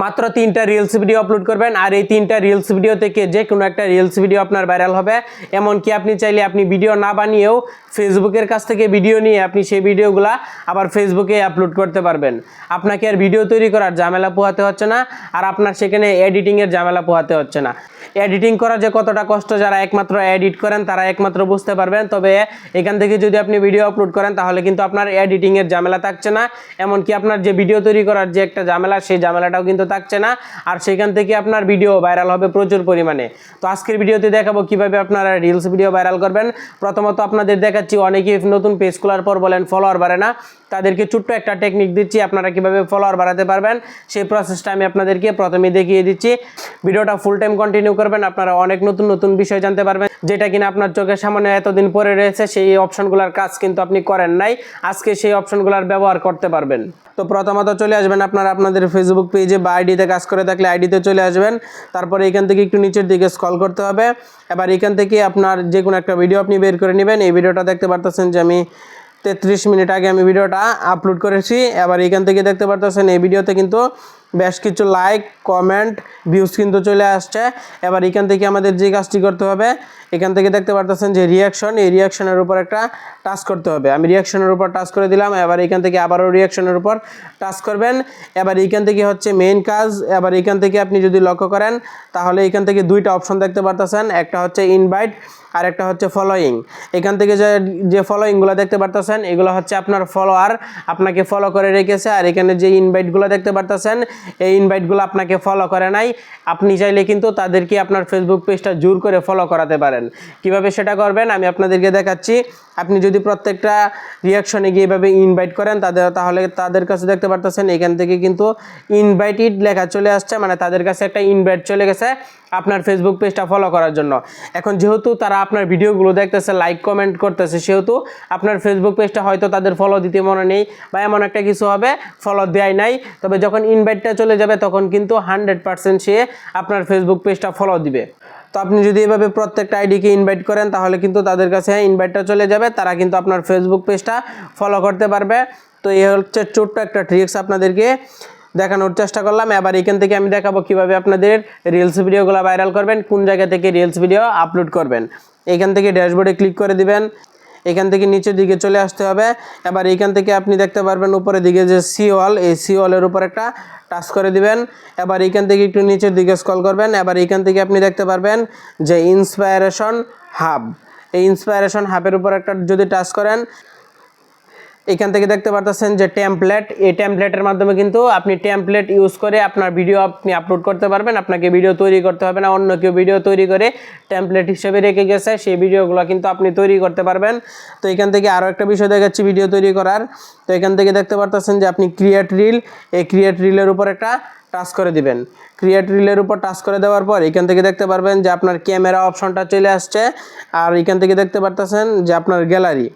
মাত্র 3টা reels video upload করবেন আর এই 3টা রিলস ভিডিও থেকে যে কোনো একটা রিলস ভিডিও আপনার ভাইরাল হবে। এমনকি আপনি চাইলে আপনি ভিডিও না বানিয়েও ফেসবুকের কাছ থেকে ভিডিও নিয়ে আপনি সেই ভিডিওগুলা আবার ফেসবুকে আপলোড করতে পারবেন। আপনাকে আর ভিডিও তৈরি করার ঝামেলা পোহাতে হচ্ছে না, আর আপনার সেখানে এডিটিংয়ের ঝামেলা পোহাতে হচ্ছে না। এডিটিং করা যে কতটা কষ্ট যারা একমাত্র এডিট করেন তারা একমাত্র বুঝতে পারবেন। তবে এখান থেকে যদি আপনি ভিডিও আপলোড করেন তাহলে কিন্তু আপনার এডিটিংয়ের ঝামেলা থাকছে না, এমনকি আপনার যে ভিডিও তৈরি করার যে একটা ঝামেলা সেই ঝামেলাটাও কিন্তু থাকছে না, আর সেখান থেকে আপনার ভিডিও ভাইরাল হবে প্রচুর পরিমাণে। তো আজকের ভিডিওতে দেখাবো কিভাবে আপনারা রিলস ভিডিও ভাইরাল করবেন। প্রথমত আপনাদের দেখাচ্ছি অনেকেই নতুন পেজ খোলার পর বলেন ফলোয়ার বাড়ে না, তাদেরকে ছোট্ট একটা টেকনিক দিচ্ছি আপনারা কিভাবে ফলোয়ার বাড়াতে পারবেন। সেই প্রসেসটা আমি আপনাদেরকে প্রথমে দেখিয়ে দিচ্ছি। ভিডিওটা ফুল টাইম কন্টিনিউ করবেন, আপনারা অনেক নতুন নতুন বিষয় জানতে পারবেন যেটা কিনা আপনার চোখের সামনে এতদিন পরে রয়েছে, সেই অপশনগুলোর কাজ কিন্তু আপনি করেন নাই, আজকে সেই অপশনগুলোর ব্যবহার করতে পারবেন। তো প্রথমত চলে আসবেন আপনারা আপনাদের ফেসবুক পেজে বা আইডিতে কাজ করে থাকলে আইডিতে চলে আসবেন। তারপরে এখান থেকে একটু নিচের দিকে স্ক্রল করতে হবে। এবার এখান থেকে আপনার যে কোনো একটা ভিডিও আপনি বের করে নেবেন। এই ভিডিওটা দেখতে পারতেছেন যে আমি 33 মিনিট আগে আমি ভিডিওটা আপলোড করেছি। এবার এখান থেকে দেখতে পারতেছেন এই ভিডিওতে কিন্তু বেশ কিছু লাইক, কমেন্ট, ভিউজ কিন্তু চলে আসছে। এবার এখান থেকে আমাদের যে কাজটি করতে হবে, এখান থেকে দেখতে পারতেছেন যে রিয়াকশন, এই রিয়াকশনের উপর একটা টাচ করতে হবে। আমি রিয়াকশনের উপর টাচ করে দিলাম। এবার এখান থেকে আবারও রিয়াকশনের উপর টাচ করবেন। এবার এইখান থেকে হচ্ছে মেইন কাজ। এবার এখান থেকে আপনি যদি লক্ষ্য করেন তাহলে এখান থেকে দুইটা অপশন দেখতে পারতেছেন, একটা হচ্ছে ইনভাইট আর একটা হচ্ছে ফলোয়িং। এখান থেকে যে ফলোয়িংগুলো দেখতে পারতেছেন এগুলো হচ্ছে আপনার ফলোয়ার, আপনাকে ফলো করে রেখেছে। আর এখানে যে ইনভাইটগুলো দেখতে পারতেছেন এই ইনভাইটগুলো আপনাকে ফলো করে নাই। আপনি চাইলে কিন্তু তাদেরকে আপনার ফেসবুক পেজটা জোর করে ফলো করাতে পারেন। কিভাবে সেটা করবেন আমি আপনাদেরকে দেখাচ্ছি। আপনি যদি প্রত্যেকটা রিয়াকশনে গিয়ে এভাবে ইনভাইট করেন তাহলে তাদের কাছে দেখতে পারতেছেন এখান থেকে কিন্তু ইনভাইটেড লেখা চলে আসছে, মানে তাদের কাছে একটা ইনভাইট চলে গেছে আপনার ফেসবুক পেজটা ফলো করার জন্য। এখন যেহেতু তারা আপনার ভিডিওগুলো দেখতেছে, লাইক কমেন্ট করতেছে, সেহেতু আপনার ফেসবুক পেজটা হয়তো তাদের ফলো দিতে মনে নেই বা এমন একটা কিছু হবে ফলো দেয় নাই। তবে যখন ইনভাইটটা চলে যাবে তখন কিন্তু 100% সে আপনার ফেসবুক পেজটা ফলো দিবে। তো আপনি যদি এভাবে প্রত্যেকটা আইডিকে ইনভাইট করেন তাহলে কিন্তু তাদের কাছে ইনভাইটটা চলে যাবে, তারা কিন্তু আপনার ফেসবুক পেজটা ফলো করতে পারবে। তো এই হচ্ছে ছোট্ট একটা ট্রিক্স আপনাদেরকে দেখানোর চেষ্টা করলাম। এবার এখান থেকে আমি দেখাবো কিভাবে আপনাদের রিলস ভিডিওগুলো ভাইরাল করবেন, কোন জায়গা থেকে রিলস ভিডিও আপলোড করবেন। এখান থেকে ড্যাশবোর্ডে ক্লিক করে দিবেন, এখান থেকে নিচের দিকে চলে আসতে হবে। এবার এইখান থেকে আপনি দেখতে পারবেন উপরের দিকে যে সি ওয়াল, এই সি ওয়ালের উপর একটা টাচ করে দিবেন। এবার এইখান থেকে একটু নিচের দিকে স্ক্রল করবেন। এবার এইখান থেকে আপনি দেখতে পারবেন যে ইন্সপায়ারেশন হাব, এই ইন্সপায়ারেশন হাবের উপর একটা যদি টাচ করেন এখান থেকে দেখতে পারতেছেন যে টেমপ্লেট, এই টেমপ্লেটের মাধ্যমে কিন্তু আপনি টেমপ্লেট ইউজ করে আপনার ভিডিও আপনি আপলোড করতে পারবেন। আপনাকে ভিডিও তৈরি করতে হবে না, অন্য কেউ ভিডিও তৈরি করে টেমপ্লেট হিসেবে রেখে গেছে সেই ভিডিওগুলো কিন্তু আপনি তৈরি করতে পারবেন। তো এখান থেকে আরও একটা বিষয় দেখাচ্ছি ভিডিও তৈরি করার। তো এখান থেকে দেখতে পারতেছেন যে আপনি ক্রিয়েট রিল, এই ক্রিয়েট রিলের উপর একটা টাচ করে দিবেন। ক্রিয়েট রিলের উপর টাচ করে দেওয়ার পর এখান থেকে দেখতে পারবেন যে আপনার ক্যামেরা অপশনটা চলে আসছে, আর এখান থেকে দেখতে পারতেছেন যে আপনার গ্যালারি।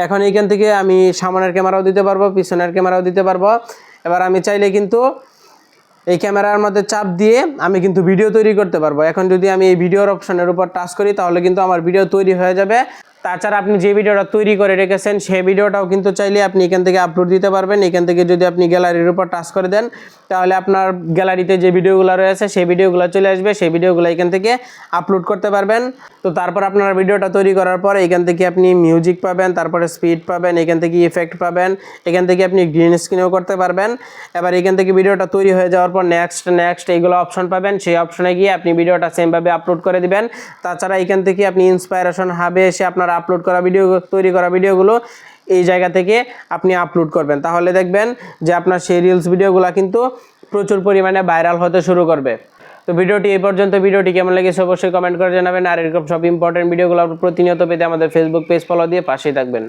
এখন এইখান থেকে আমি সামনের ক্যামেরাও দিতে পারবো, পিছনের ক্যামেরাও দিতে পারবো। এবার আমি চাইলে কিন্তু এই ক্যামেরার মধ্যে চাপ দিয়ে আমি কিন্তু ভিডিও তৈরি করতে পারবো। এখন যদি আমি এই ভিডিওর অপশনের উপর টাচ করি তাহলে কিন্তু আমার ভিডিও তৈরি হয়ে যাবে। তাছাড়া আপনি যে ভিডিওটা তৈরি করে রেখেছেন সেই ভিডিওটাও কিন্তু চাইলে আপনি এখান থেকে আপলোড দিতে পারবেন। এখান থেকে যদি আপনি গ্যালারির উপর টাচ করে দেন তাহলে আপনার গ্যালারিতে যে ভিডিওগুলো রয়েছে সেই ভিডিওগুলো চলে আসবে, সেই ভিডিওগুলো এখান থেকে আপলোড করতে পারবেন। তো তারপর আপনার ভিডিওটা তৈরি করার পর এখান থেকে আপনি মিউজিক পাবেন, তারপরে স্পিড পাবেন, এখান থেকে ইফেক্ট পাবেন, এখান থেকে আপনি গ্রিন স্ক্রিনও করতে পারবেন। এবার এখান থেকে ভিডিওটা তৈরি হয়ে যাওয়ার পর নেক্সট এইগুলো অপশন পাবেন, সেই অপশনে গিয়ে আপনি ভিডিওটা সেমভাবে আপলোড করে দিবেন। তাছাড়া এখান থেকে আপনি ইন্সপায়ারেশন হাবে এসে আপনার আপলোড করা ভিডিও, তৈরি করা ভিডিওগুলো এই জায়গা থেকে আপনি আপলোড করবেন। তাহলে দেখবেন যে আপনার সেই রিলস ভিডিওগুলো কিন্তু প্রচুর পরিমাণে ভাইরাল হতে শুরু করবে। তো ভিডিওটি এই পর্যন্ত। ভিডিওটি কেমন লেগেছে অবশ্যই কমেন্ট করে জানাবেন। আর এরকম সব ইম্পর্টেন্ট ভিডিওগুলো প্রতিনিয়ত পেতে আমাদের ফেসবুক পেজ ফলো দিয়ে পাশেই থাকবেন।